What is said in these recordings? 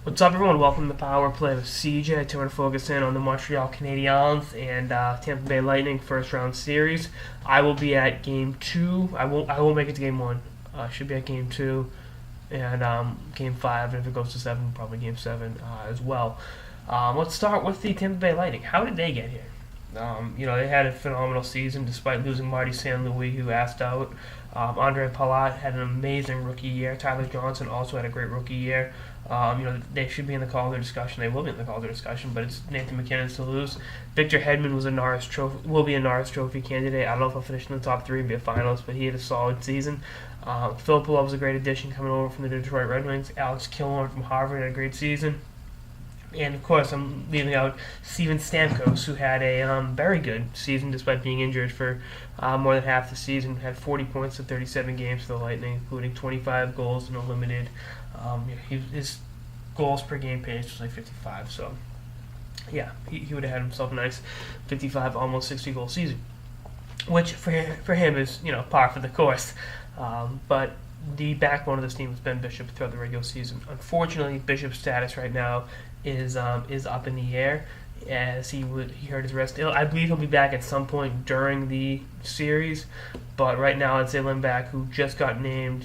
What's up, everyone? Welcome to Power Play with CJ. Today we're going to focus in on the Montreal Canadiens and Tampa Bay Lightning first round series. I will be at Game 2. I won't make it to Game 1. Should be at Game 2 and Game 5. And if it goes to 7, probably Game 7 as well. Let's start with the Tampa Bay Lightning. How did they get here? They had a phenomenal season despite losing Marty St. Louis, who asked out. Andre Palat had an amazing rookie year. Tyler Johnson also had a great rookie year. They should be in the Calder discussion. They will be in the Calder discussion, but it's Nathan MacKinnon's to lose. Victor Hedman will be a Norris Trophy candidate. I don't know if he'll finish in the top 3 and be a finalist, but he had a solid season. Philip Love was a great addition coming over from the Detroit Red Wings. Alex Killorn from Harvard had a great season. And, of course, I'm leaving out Steven Stamkos, who had a very good season despite being injured for more than half the season. Had 40 points in 37 games for the Lightning, including 25 goals in a limited. His goals per game pace was like 55. So, yeah, he would have had himself a nice 55, almost 60-goal season, which for him is, par for the course. But the backbone of this team has Ben Bishop throughout the regular season. Unfortunately, Bishop's status right now is up in the air as he hurt his wrist. I believe he'll be back at some point during the series, but right now I'd say Lindback, who just got named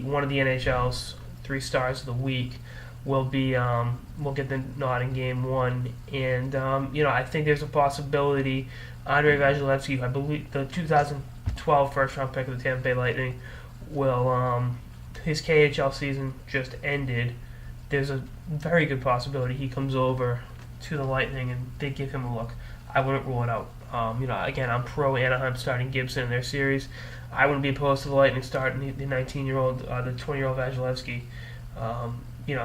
one of the NHL's 3 stars of the week, will get the nod in Game 1, and I think there's a possibility Andrei Vasilevsky, I believe the 2012 first-round pick of the Tampa Bay Lightning, will his KHL season just ended. There's a very good possibility he comes over to the Lightning and they give him a look. I wouldn't rule it out. Again, I'm pro Anaheim starting Gibson in their series. I wouldn't be opposed to the Lightning starting the 19-year-old, the 20-year-old Vasilevsky.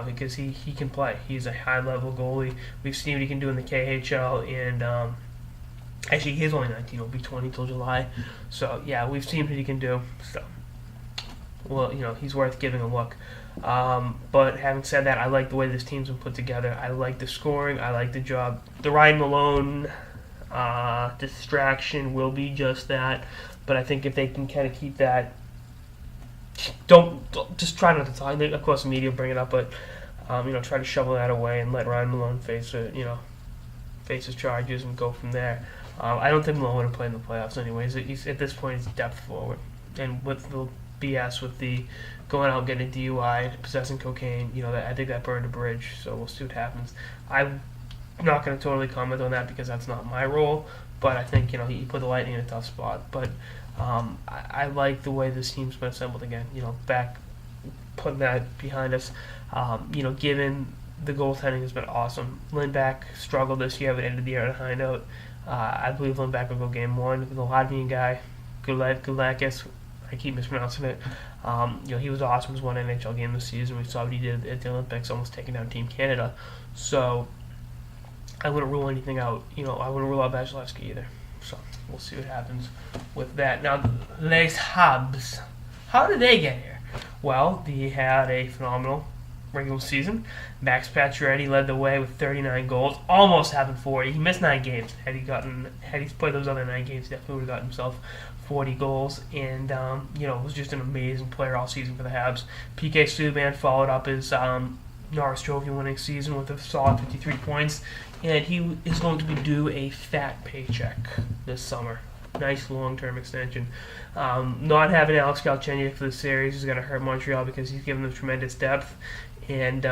Because he can play. He's a high-level goalie. We've seen what he can do in the KHL, and actually he's only 19. He'll be 20 till July. So yeah, we've seen what he can do. So, well, he's worth giving a look. But having said that, I like the way this team's been put together. I like the scoring. I like the job. The Ryan Malone distraction will be just that. But I think if they can kind of keep that, don't just try not to talk. Of course, the media will bring it up, but try to shovel that away and let Ryan Malone face his charges and go from there. I don't think Malone would play in the playoffs anyways. He's at this point he's depth forward, and with the BS with the going out and getting a DUI, possessing cocaine, I think that burned a bridge. So we'll see what happens. I'm not going to totally comment on that because that's not my role. But I think he put the Lightning in a tough spot. But I like the way this team's been assembled again. Back putting that behind us. Given the goaltending has been awesome. Lindback struggled this year, but ended the year on a high note. I believe Lindback will go Game 1. The Latvian guy, Gulakis, I keep mispronouncing it. He was awesome. He won an NHL game this season. We saw what he did at the Olympics, almost taking down Team Canada. So I wouldn't rule anything out. I wouldn't rule out Vasilevsky either. So we'll see what happens with that. Now, Les Habs. How did they get here? Well, they had a phenomenal regular season. Max Pacioretty led the way with 39 goals, almost having 40. He missed 9 games. Had he played those other 9 games, definitely would have gotten himself 40 goals. And was just an amazing player all season for the Habs. PK Subban followed up his Norris Trophy winning season with a solid 53 points, and he is going to be due a fat paycheck this summer. Nice long-term extension. Not having Alex Galchenyuk for the series is going to hurt Montreal because he's given them tremendous depth, and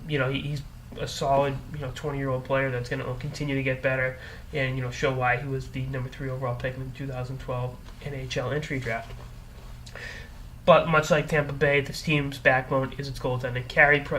he's a solid 20-year-old player that's going to continue to get better and show why he was the number 3 overall pick in the 2012 NHL entry draft. But much like Tampa Bay, this team's backbone is its goaltending.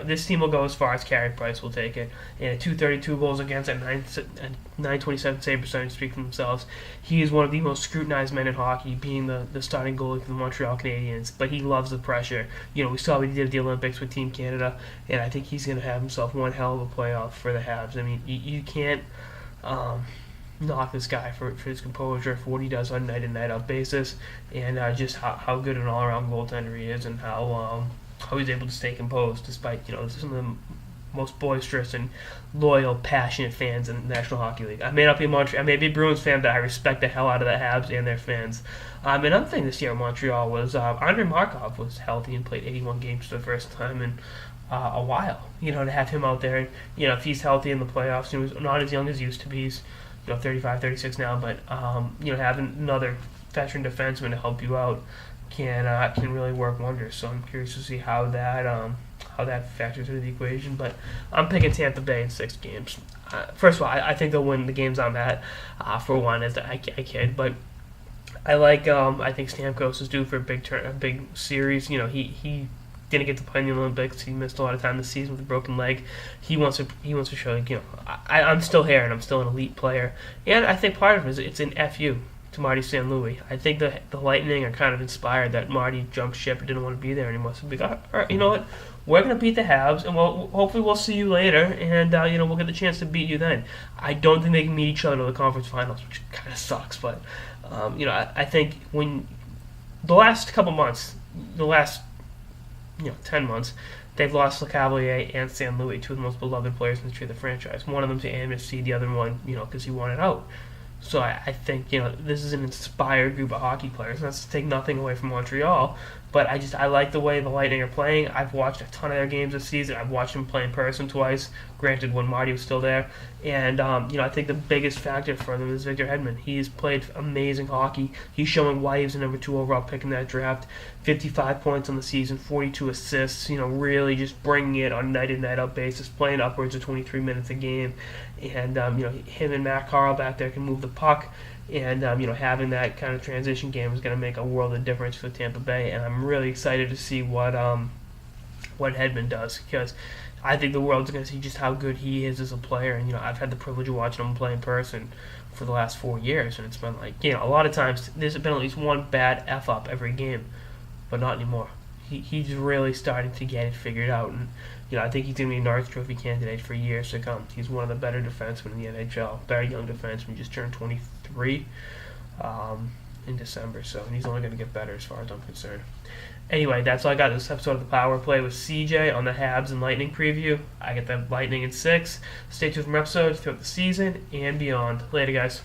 This team will go as far as Carey Price will take it. And 232 goals against and 927 save percentage speak for themselves. He is one of the most scrutinized men in hockey, being the starting goalie for the Montreal Canadiens. But he loves the pressure. We saw what he did at the Olympics with Team Canada, and I think he's going to have himself one hell of a playoff for the Habs. I mean, you can't knock this guy for his composure, for what he does on a night-in, night-out basis, and just how good an all-around goaltender he is, and how he's able to stay composed despite some of the most boisterous and loyal, passionate fans in the National Hockey League. I may not be I may be a Bruins fan, but I respect the hell out of the Habs and their fans. Another thing this year in Montreal was Andrei Markov was healthy and played 81 games for the first time in a while. To have him out there, if he's healthy in the playoffs, he was not as young as he used to be. He's 35, 36 now, but having another veteran defenseman to help you out can really work wonders. So I'm curious to see how that factors into the equation. But I'm picking Tampa Bay in 6 games. First of all, I think they'll win the games I'm at. For one, as I kid, but I think Stamkos is due for a big series. He didn't get to play in the Olympics. He missed a lot of time this season with a broken leg. He wants to show I'm still here and I'm still an elite player. And I think part of it is it's an FU to Marty St. Louis. I think the Lightning are kind of inspired that Marty jumped ship and didn't want to be there anymore. So all right, you know what? We're going to beat the Habs, and hopefully we'll see you later, and we'll get the chance to beat you then. I don't think they can meet each other in the conference finals, which kind of sucks. But I think when the last couple months, the last 10 months, they've lost LeCavalier and St. Louis, two of the most beloved players in the history of the franchise. One of them to amnesty, the other one, because he wanted out. So I think this is an inspired group of hockey players. That's to take nothing away from Montreal, but I like the way the Lightning are playing. I've watched a ton of their games this season. I've watched them play in person twice. Granted, when Marty was still there, and I think the biggest factor for them is Victor Hedman. He's played amazing hockey. He's showing why he was the number 2 overall pick in that draft. 55 points on the season, 42 assists. Really just bringing it on night in night out basis, playing upwards of 23 minutes a game. And him and Matt Carl back there can move the puck, and having that kind of transition game is going to make a world of difference for Tampa Bay. And I'm really excited to see what Hedman does, because I think the world's going to see just how good he is as a player. And I've had the privilege of watching him play in person for the last 4 years, and it's been a lot of times there's been at least one bad F up every game, but not anymore. He's really starting to get it figured out, and I think he's going to be a Norris Trophy candidate for years to come. He's one of the better defensemen in the NHL. Very young defenseman, just turned 23 in December, so he's only going to get better as far as I'm concerned. Anyway, that's all I got this episode of the Power Play with CJ on the Habs and Lightning preview. I get the Lightning in 6. Stay tuned for more episodes throughout the season and beyond. Later, guys.